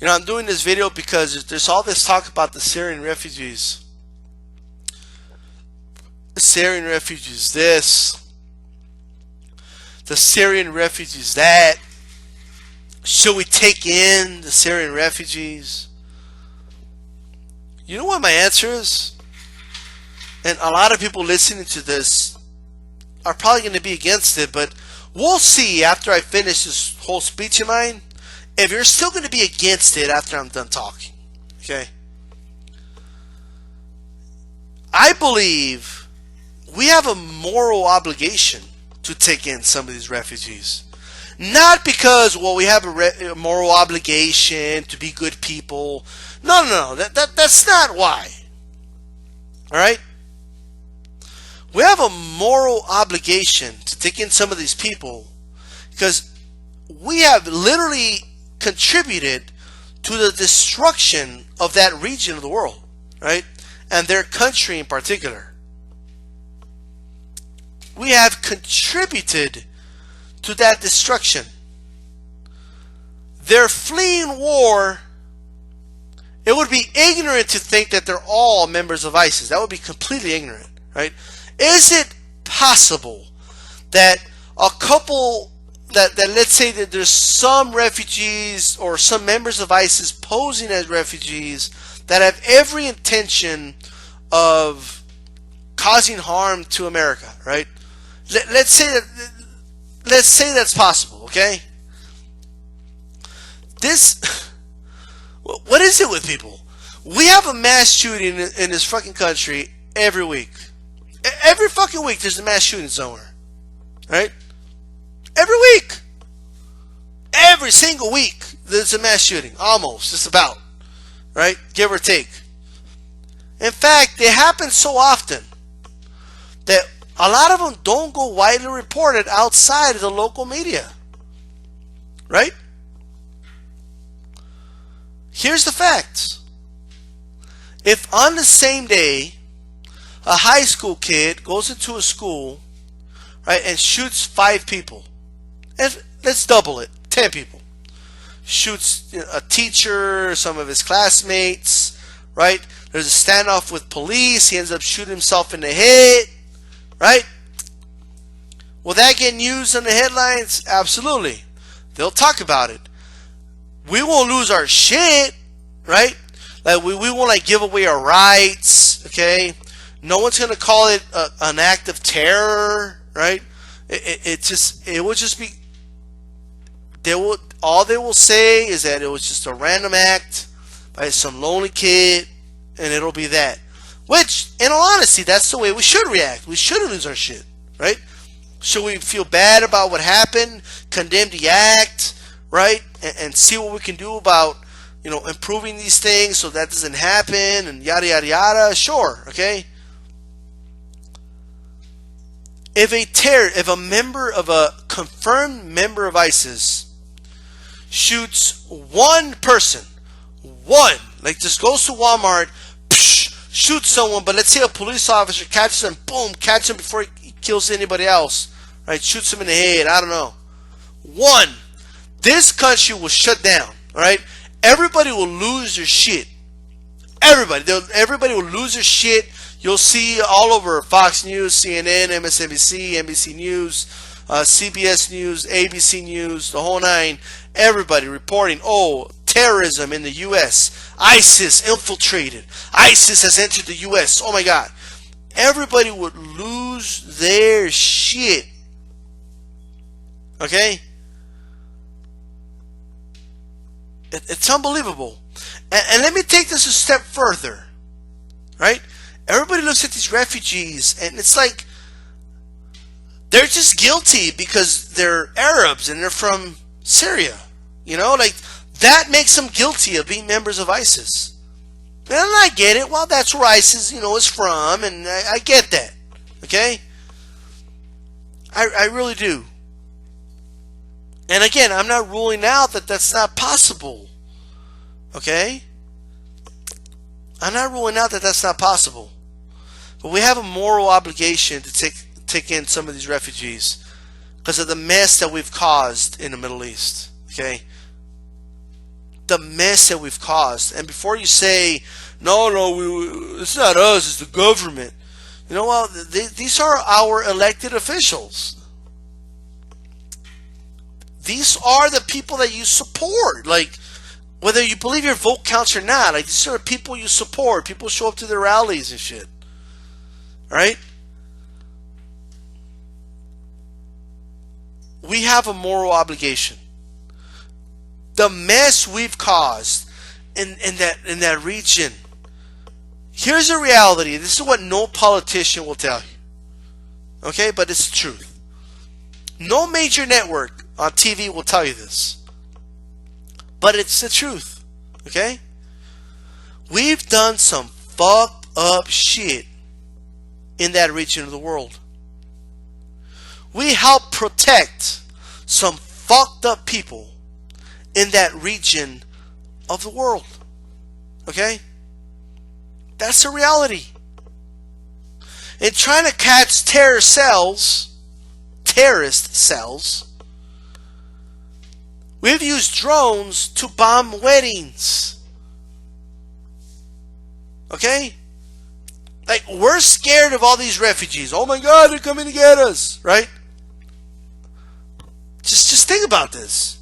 I'm doing this video because there's all this talk about the Syrian refugees. Syrian refugees this, the Syrian refugees that. Should we take in the Syrian refugees? You know what my answer is? And a lot of people listening to this are probably going to be against it, but we'll see after I finish this whole speech of mine if you're still going to be against it after I'm done talking. Okay? I believe we have a moral obligation to take in some of these refugees. Not because, well, we have a moral obligation to be good people. No. That's not why. All right? We have a moral obligation to take in some of these people because we have literally contributed to the destruction of that region of the world, right? And their country in particular. We have contributed to that destruction. They're fleeing war. It would be ignorant to think that they're all members of ISIS. That would be completely ignorant, right? Is it possible that a couple that let's say that there's some refugees or some members of ISIS posing as refugees that have every intention of causing harm to America, right? Let's say that's possible, okay? What is it with people? We have a mass shooting in this fucking country every week. Every fucking week there's a mass shooting somewhere, right? Every week. Every single week there's a mass shooting, almost, just about, right? Give or take. In fact, they happen so often that a lot of them don't go widely reported outside of the local media. Right? Here's the facts. If on the same day a high school kid goes into a school, right, and shoots 5 people, and let's double it, 10 people, shoots a teacher, some of his classmates, right? There's a standoff with police, he ends up shooting himself in the head. Right? Will that get news in the headlines? Absolutely. They'll talk about it. We won't lose our shit, right? Like we won't like give away our rights, okay? No one's gonna call it an act of terror, right? It will just be. All they will say is that it was just a random act by some lonely kid, and it'll be that. Which, in all honesty, that's the way we should react. We shouldn't lose our shit, right? Should we feel bad about what happened, condemn the act, right? And see what we can do about, improving these things so that doesn't happen and yada, yada, yada. Sure, okay? If a confirmed member of ISIS shoots one person, like just goes to Walmart, shoots someone, but let's say a police officer catches him, boom, catch him before he kills anybody else, right? Shoots him in the head, I don't know. This country will shut down, all right? Everybody will lose their shit. Everybody will lose their shit. You'll see all over Fox News, CNN, MSNBC, NBC News, CBS News, ABC News, the whole nine. Everybody reporting, terrorism in the U.S. ISIS infiltrated. ISIS has entered the U.S. Oh my God. Everybody would lose their shit. Okay? It's unbelievable. And let me take this a step further. Right? Everybody looks at these refugees and it's like they're just guilty because they're Arabs and they're from Syria. Like that makes them guilty of being members of ISIS. And I get it. Well, that's where ISIS, is from, and I get that. Okay? I really do. And again, I'm not ruling out that that's not possible. Okay? I'm not ruling out that that's not possible. But we have a moral obligation to take in some of these refugees because of the mess that we've caused in the Middle East. Okay? the mess that we've caused. And before you say, no, it's not us, it's the government. You know what? These are our elected officials. These are the people that you support. Like, whether you believe your vote counts or not, like, these are the people you support. People show up to their rallies and shit. Right? We have a moral obligation. The mess we've caused in that region. Here's the reality. This is what no politician will tell you. Okay? But it's the truth. No major network on TV will tell you this. But it's the truth. Okay? We've done some fucked up shit in that region of the world. We help protect some fucked up people in that region of the world. Okay? That's the reality. In trying to catch terrorist cells, we've used drones to bomb weddings. Okay? Like, we're scared of all these refugees. Oh my God, they're coming to get us. Right? Just think about this.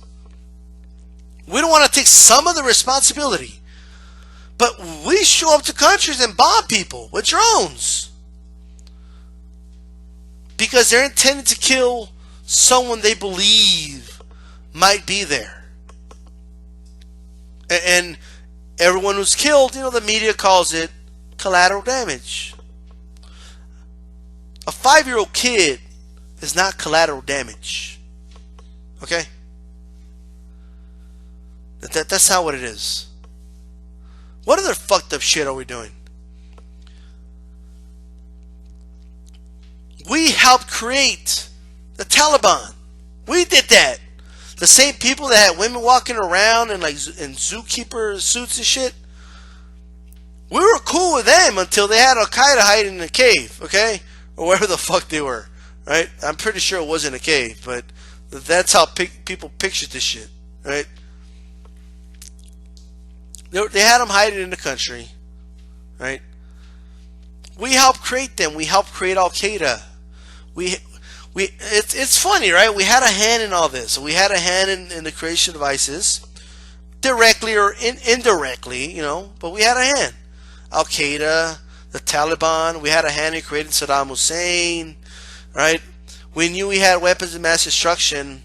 We don't want to take some of the responsibility. But we show up to countries and bomb people with drones. Because they're intended to kill someone they believe might be there. And everyone who's killed, the media calls it collateral damage. A 5-year-old kid is not collateral damage. Okay? That's not what it is. What other fucked up shit are we doing? We helped create the Taliban. We did that. The same people that had women walking around in zookeeper suits and shit. We were cool with them until they had Al-Qaeda hiding in a cave, okay? Or wherever the fuck they were, right? I'm pretty sure it wasn't a cave, but that's how people pictured this shit, right? They had them hiding in the country, right? We helped create them. We helped create Al-Qaeda. It's funny, right? We had a hand in all this. We had a hand in the creation of ISIS, directly or indirectly, but we had a hand. Al-Qaeda, the Taliban, we had a hand in creating Saddam Hussein, right? We knew he had weapons of mass destruction,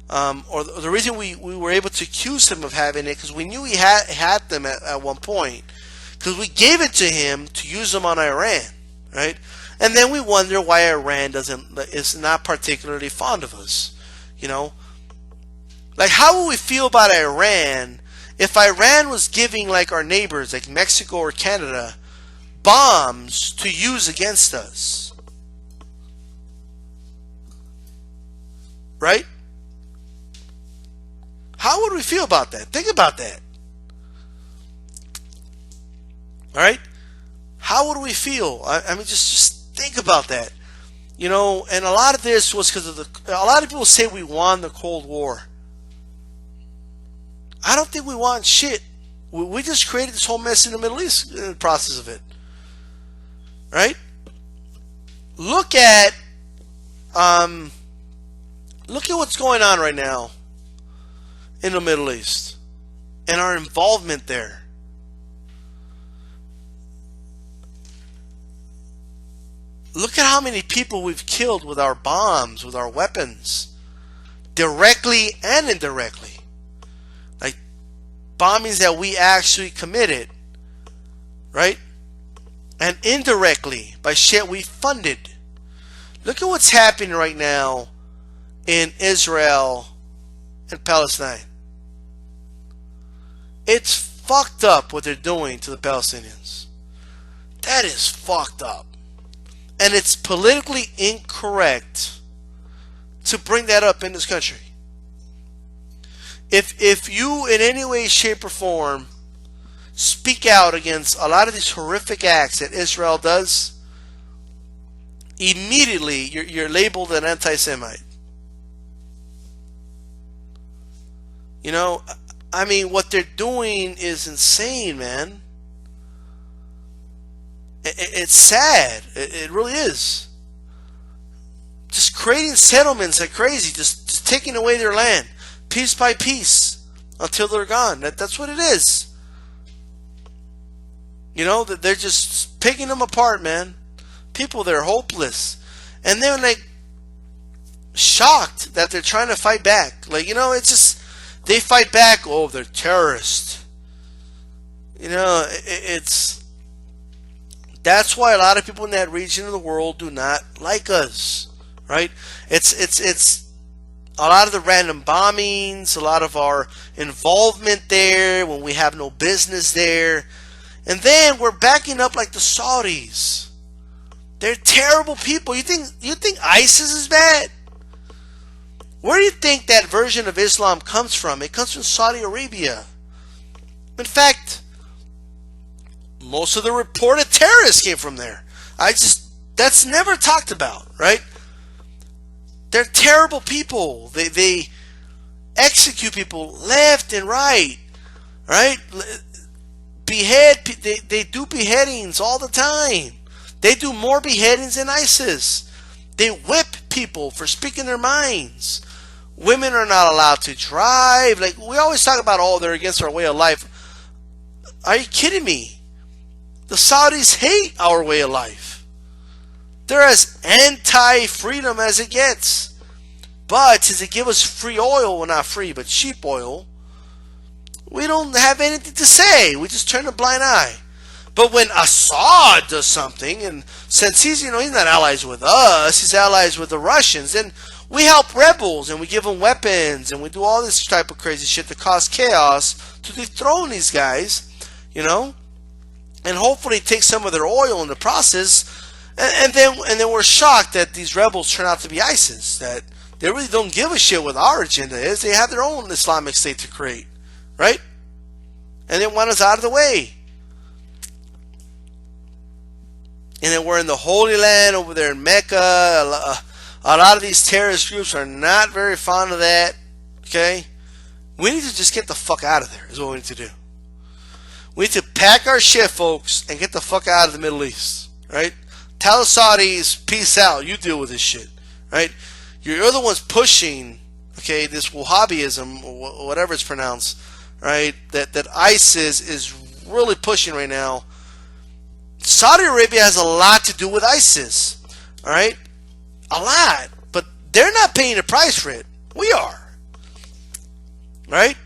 or the reason we were able to accuse him of having it, because we knew he had them at one point, because we gave it to him to use them on Iran, right? And then we wonder why Iran is not particularly fond of us, Like, how would we feel about Iran if Iran was giving, like, our neighbors, like Mexico or Canada, bombs to use against us? Right? How would we feel about that? Think about that. All right? How would we feel? I mean, just think about that. And a lot of this was because a lot of people say we won the Cold War. I don't think we won shit. We just created this whole mess in the Middle East in the process of it. Right? Look at what's going on right now in the Middle East and our involvement there. Look at how many people we've killed with our bombs, with our weapons, directly and indirectly. Like bombings that we actually committed, right? And indirectly by shit we funded. Look at what's happening right now in Israel and Palestine. It's fucked up what they're doing to the Palestinians. That is fucked up. And it's politically incorrect to bring that up in this country. If you in any way, shape, or form speak out against a lot of these horrific acts that Israel does, immediately you're labeled an anti-Semite. I mean, what they're doing is insane, man. It's sad. It really is. Just creating settlements like crazy, just taking away their land, piece by piece, until they're gone. That's what it is. You know, that they're just picking them apart, man. People, they're hopeless. And they're like shocked that they're trying to fight back. Like, you know, it's just, they fight back. Oh, they're terrorists. You know, that's why a lot of people in that region of the world do not like us, right? It's a lot of the random bombings, a lot of our involvement there when we have no business there. And then we're backing up like the Saudis. They're terrible people. You think ISIS is bad? Where do you think that version of Islam comes from? It comes from Saudi Arabia. In fact, most of the reported terrorists came from there. That's never talked about, right? They're terrible people. They execute people left and right, right? They do beheadings all the time. They do more beheadings than ISIS. They whip people for speaking their minds. Women are not allowed to drive. Like, we always talk about, oh, they're against our way of life. Are you kidding me? The Saudis hate our way of life. They're as anti-freedom as it gets. But since they give us free oil, well, not free, but cheap oil, we don't have anything to say. We just turn a blind eye. But when Assad does something, and since he's not allies with us, he's allies with the Russians, then we help rebels and we give them weapons and we do all this type of crazy shit to cause chaos to dethrone these guys, you know, and hopefully take some of their oil in the process. And then we're shocked that these rebels turn out to be ISIS, that they really don't give a shit what our agenda is. They have their own Islamic state to create, right? And they want us out of the way. And then we're in the Holy Land over there in Mecca. A lot of these terrorist groups are not very fond of that. Okay? We need to just get the fuck out of there is what we need to do. We need to pack our shit, folks, and get the fuck out of the Middle East. Right? Tell the Saudis, peace out. You deal with this shit. Right? You're the ones pushing, okay, this Wahhabism, or whatever it's pronounced, right? That ISIS is really pushing right now. Saudi Arabia has a lot to do with ISIS, all right? A lot, but they're not paying the price for it. We are, right?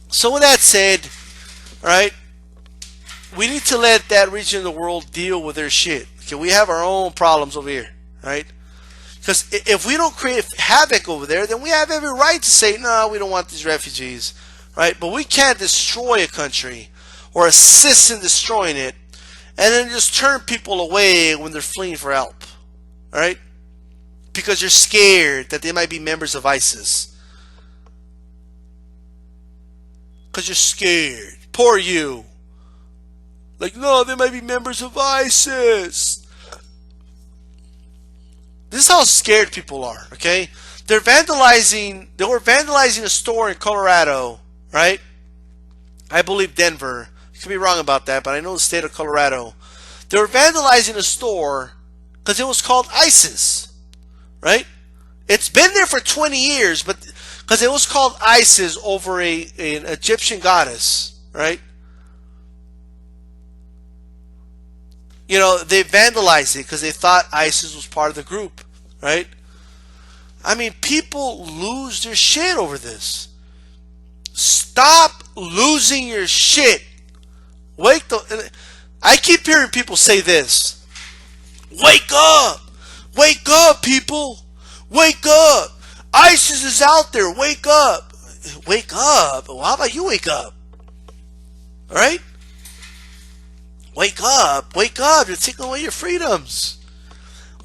So with that said, all right, we need to let that region of the world deal with their shit. Okay, we have our own problems over here, right? Because if we don't create havoc over there, then we have every right to say, no, we don't want these refugees, right? But we can't destroy a country or assist in destroying it and then just turn people away when they're fleeing for help, all right? Because you're scared that they might be members of ISIS. Because you're scared. Poor you. Like, no, they might be members of ISIS. This is how scared people are, okay? They were vandalizing a store in Colorado, right? I believe Denver. I could be wrong about that, but I know the state of Colorado. They were vandalizing a store because it was called ISIS, right? It's been there for 20 years, but because it was called ISIS over an Egyptian goddess, right? You know, they vandalized it because they thought ISIS was part of the group, right? I mean, people lose their shit over this. Stop losing your shit. I keep hearing people say this. Wake up! Wake up, people! Wake up! ISIS is out there. Wake up! Wake up? Well, how about you wake up? All right? Wake up! Wake up! You're taking away your freedoms.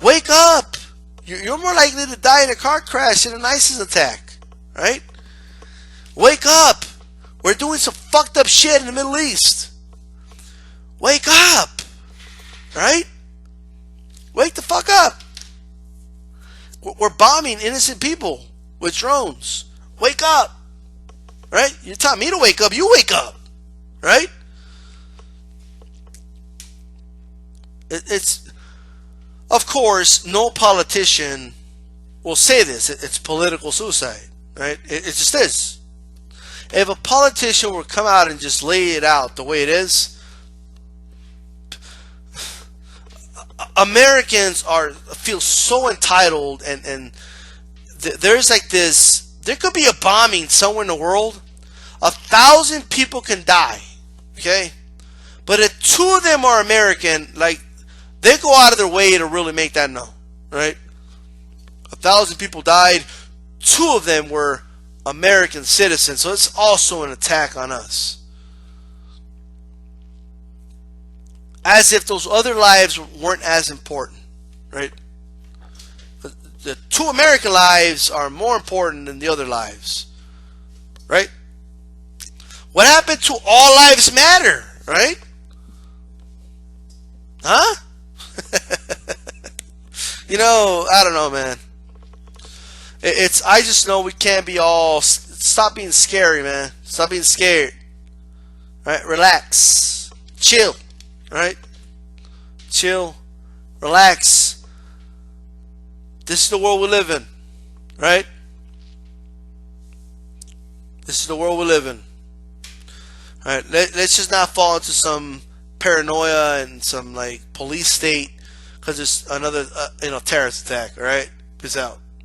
Wake up! You're more likely to die in a car crash than an ISIS attack. Right? Wake up! We're doing some fucked up shit in the Middle East. Wake up! Right? Wake the fuck up! We're bombing innocent people with drones. Wake up! right? You're telling me to wake up, you wake up, right? It's, of course, no politician will say this. It's political suicide, right? It just is. If a politician were to come out and just lay it out the way it is, Americans feel so entitled, and there's like this. There could be a bombing somewhere in the world. 1,000 people can die, okay? But if 2 of them are American, like, they go out of their way to really make that known, right? 1,000 people died. 2 of them were American citizens, so it's also an attack on us. As if those other lives weren't as important, right? The 2 American lives are more important than the other lives, right? What happened to all lives matter, right? Huh? I don't know, man. I just know we can't be all. Stop being scary, man. Stop being scared. Right? Relax. Chill. Right? Chill. Relax. This is the world we live in. Right? This is the world we live in. All right? Let's just not fall into some paranoia and some like police state because it's another terrorist attack. All right? Peace out.